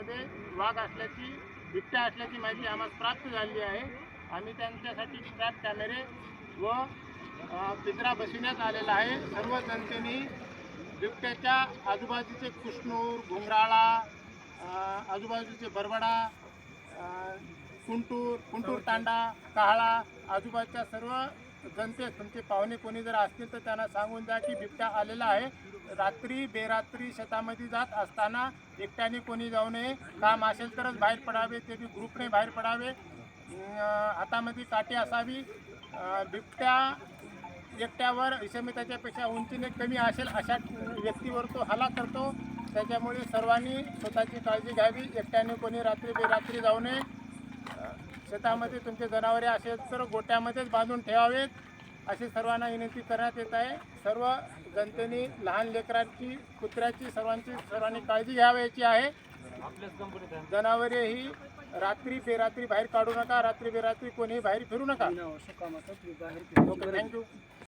शेतामध्ये वाघ असल्याची बिबट्या असल्याची माहिती आम्हाला प्राप्त झाली आहे। आम्ही त्यांच्यासाठी ट्रॅप कॅमेरे व पिंजरा बसविण्यात आलेला आहे। सर्व जनतेने बिबट्याच्या आजूबाजूचे कुष्णूर, घुंगराळा, आजूबाजूचे बरबडा, कुंटूर तांडा, काहळा आजूबाजूच्या सर्व जनते तुमचे पाहुणे कोणी जर असतील तर त्यांना सांगून द्या की बिबट्या आलेला आहे। रात्री बेरात्री शेतामध्ये जात असताना एकट्याने कोणी जाऊ नये। काम असेल तरच बाहेर पडावे, ते बी ग्रुपने बाहेर पडावे। हातामध्ये काठी असावी। बिबट्या एकट्यावर इसमे त्याच्यापेक्षा उंचीने कमी असेल अशा व्यक्तीवर तो हल्ला करतो। त्याच्यामुळे सर्वांनी स्वतःची काळजी घ्यावी। एकट्याने कोणी रात्री बेरात्री जाऊ नये। शेतामध्ये तुमचे जनावरे असेल तर गोट्यामध्येच बांधून ठेवावेत अशी सर्वांना विनंती करण्यात येत आहे। सर्व जनतेने लहान लेकरांची, कुत्र्याची सर्वांनी काळजी घ्यावयाची आहे। जनावरे ही रात्री बेरात्री बाहेर काढू नका। रात्री बेरात्री कोणी बाहेर फिरू नका। थँक्यू।